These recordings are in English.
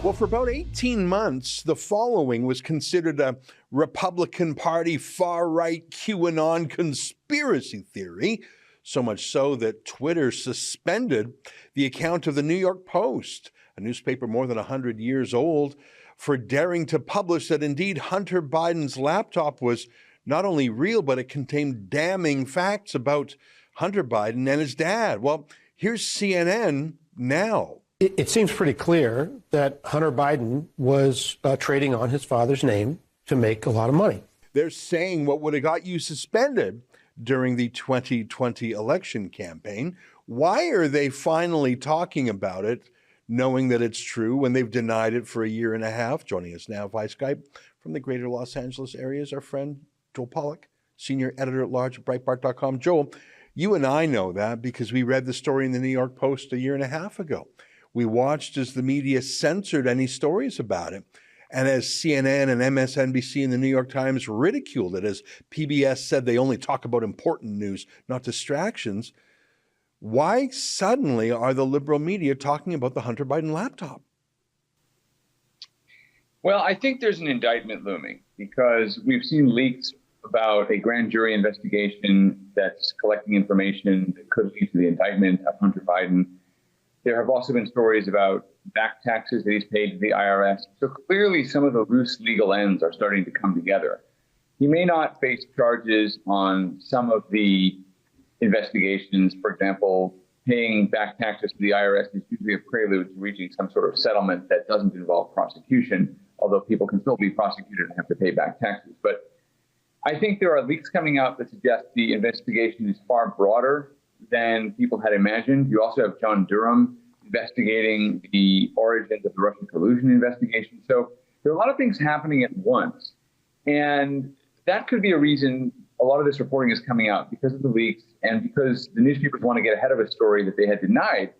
Well, for about 18 months, the following was considered a Republican Party far-right QAnon conspiracy theory, so much so that Twitter suspended the account of the New York Post, a newspaper more than 100 years old, for daring to publish that indeed Hunter Biden's laptop was not only real, but it contained damning facts about Hunter Biden and his dad. Well, here's CNN now. It seems pretty clear that Hunter Biden was trading on his father's name to make a lot of money. They're saying what would have got you suspended during the 2020 election campaign. Why are they finally talking about it, knowing that it's true when they've denied it for a year and a half? Joining us now via Skype from the greater Los Angeles area is our friend Joel Pollak, senior editor-at-large at Breitbart.com. Joel, you and I know that because we read the story in the New York Post a year and a half ago. We watched as the media censored any stories about it. And as CNN and MSNBC and the New York Times ridiculed it, as PBS said they only talk about important news, not distractions, why suddenly are the liberal media talking about the Hunter Biden laptop? Well, I think there's an indictment looming because we've seen leaks about a grand jury investigation that's collecting information that could lead to the indictment of Hunter Biden. There have also been stories about back taxes that he's paid to the IRS. So clearly some of the loose legal ends are starting to come together. He may not face charges on some of the investigations. For example, paying back taxes to the IRS is usually a prelude to reaching some sort of settlement that doesn't involve prosecution, although people can still be prosecuted and have to pay back taxes. But I think there are leaks coming out that suggest the investigation is far broader than people had imagined. You also have John Durham investigating the origins of the Russian collusion investigation. So there are a lot of things happening at once. And that could be a reason a lot of this reporting is coming out, because of the leaks and because the newspapers want to get ahead of a story that they had denied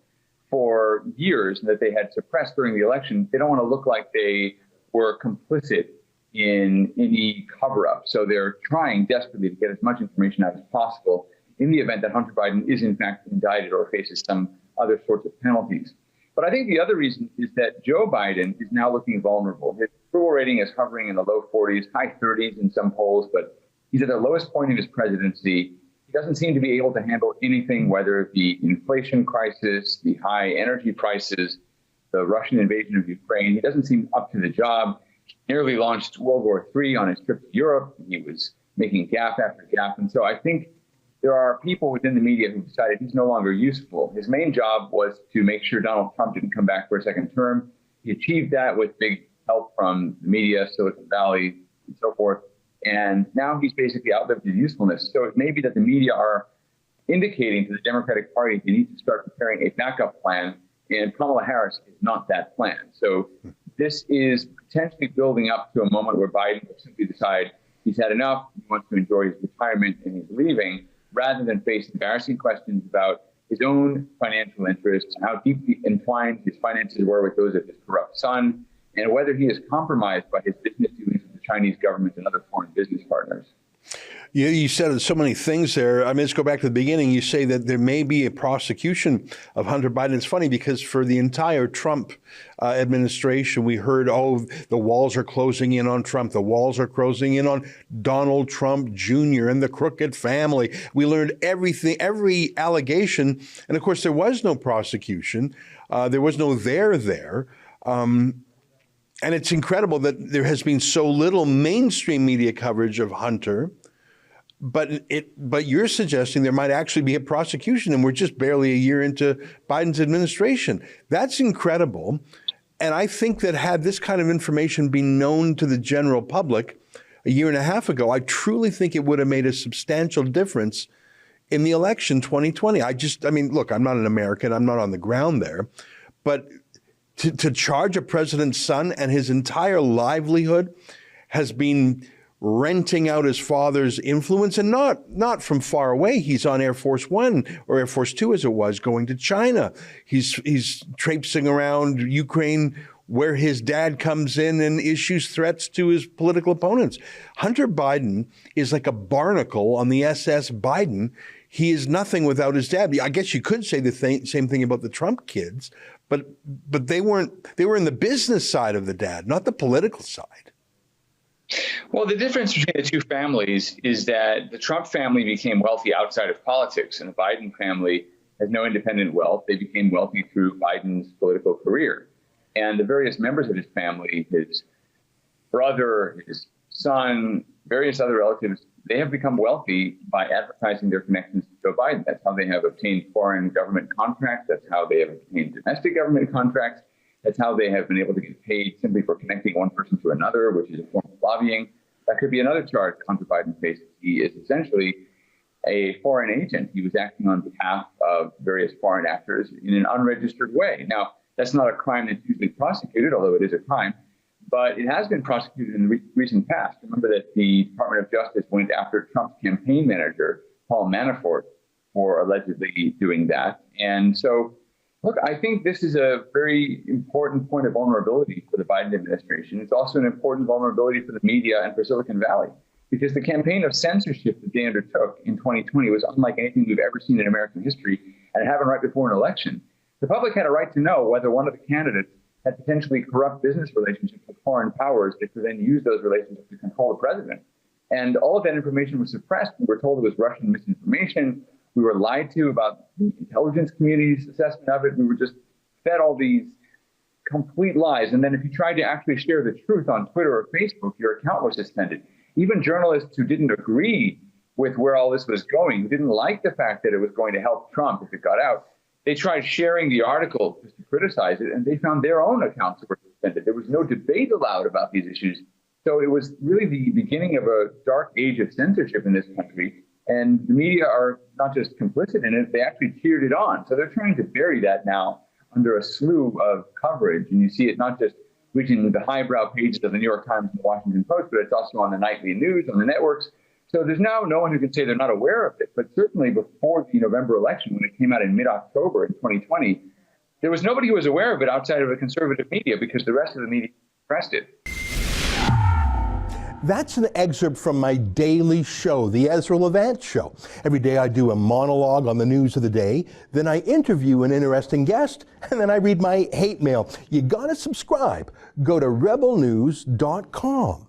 for years and that they had suppressed during the election. They don't want to look like they were complicit in any cover-up. So they're trying desperately to get as much information out as possible in the event that Hunter Biden is in fact indicted or faces some other sorts of penalties. But I think the other reason is that Joe Biden is now looking vulnerable. His approval rating is hovering in the low 40s, high 30s in some polls, but he's at the lowest point in his presidency. He doesn't seem to be able to handle anything, whether the inflation crisis, the high energy prices, the Russian invasion of Ukraine. He doesn't seem up to the job. He nearly launched World War III on his trip to Europe. He was making gaffe after gaffe. And so I think there are people within the media who decided he's no longer useful. His main job was to make sure Donald Trump didn't come back for a second term. He achieved that with big help from the media, Silicon Valley, and so forth. And now he's basically outlived his usefulness. So it may be that the media are indicating to the Democratic Party they need to start preparing a backup plan, and Kamala Harris is not that plan. So this is potentially building up to a moment where Biden will simply decide he's had enough, he wants to enjoy his retirement, and he's leaving, rather than face embarrassing questions about his own financial interests, how deeply entwined his finances were with those of his corrupt son, and whether he is compromised by his business dealings with the Chinese government and other foreign business partners. You said so many things there. I mean, let's go back to the beginning. You say that there may be a prosecution of Hunter Biden. It's funny because for the entire Trump administration, we heard, oh, the walls are closing in on Trump. The walls are closing in on Donald Trump Jr. and the crooked family. We learned everything, every allegation. And of course, there was no prosecution. There was no there. And it's incredible that there has been so little mainstream media coverage of Hunter. But you're suggesting there might actually be a prosecution, and we're just barely a year into Biden's administration. That's incredible. And I think that had this kind of information been known to the general public a year and a half ago, I truly think it would have made a substantial difference in the election 2020. I mean, look, I'm not an American. I'm not on the ground there. But to charge a president's son and his entire livelihood has been renting out his father's influence, and not from far away. He's on Air Force One or Air Force Two, as it was, going to China. He's traipsing around Ukraine, where his dad comes in and issues threats to his political opponents. Hunter Biden is like a barnacle on the SS Biden. he is nothing without his dad. I guess you could say the same thing about the Trump kids, but they were in the business side of the dad, not the political side. Well, the difference between the two families is that the Trump family became wealthy outside of politics, and the Biden family has no independent wealth. They became wealthy through Biden's political career. And the various members of his family, his brother, his son, various other relatives, they have become wealthy by advertising their connections to Joe Biden. That's how they have obtained foreign government contracts. That's how they have obtained domestic government contracts. That's how they have been able to get paid simply for connecting one person to another, which is a form of lobbying. That could be another charge Hunter Biden faces. He is essentially a foreign agent. He was acting on behalf of various foreign actors in an unregistered way. Now, that's not a crime that's usually prosecuted, although it is a crime, but it has been prosecuted in the recent past. Remember that the Department of Justice went after Trump's campaign manager, Paul Manafort, for allegedly doing that. And so, look, I think this is a very important point of vulnerability for the Biden administration. It's also an important vulnerability for the media and for Silicon Valley, because the campaign of censorship that they undertook in 2020 was unlike anything we've ever seen in American history, and it happened right before an election. The public had a right to know whether one of the candidates had potentially corrupt business relationships with foreign powers that could then use those relationships to control the president. And all of that information was suppressed. We were told it was Russian misinformation. We were lied to about the intelligence community's assessment of it. We were just fed all these complete lies. And then if you tried to actually share the truth on Twitter or Facebook, your account was suspended. Even journalists who didn't agree with where all this was going, who didn't like the fact that it was going to help Trump if it got out, they tried sharing the article just to criticize it, and they found their own accounts were suspended. There was no debate allowed about these issues. So it was really the beginning of a dark age of censorship in this country. And the media are not just complicit in it, they actually cheered it on. So they're trying to bury that now under a slew of coverage. And you see it not just reaching the highbrow pages of the New York Times and the Washington Post, but it's also on the nightly news, on the networks. So there's now no one who can say they're not aware of it. But certainly before the November election, when it came out in mid-October in 2020, there was nobody who was aware of it outside of the conservative media because the rest of the media suppressed it. That's an excerpt from my daily show, the Ezra Levant Show. Every day I do a monologue on the news of the day, then I interview an interesting guest, and then I read my hate mail. You gotta subscribe. Go to rebelnews.com.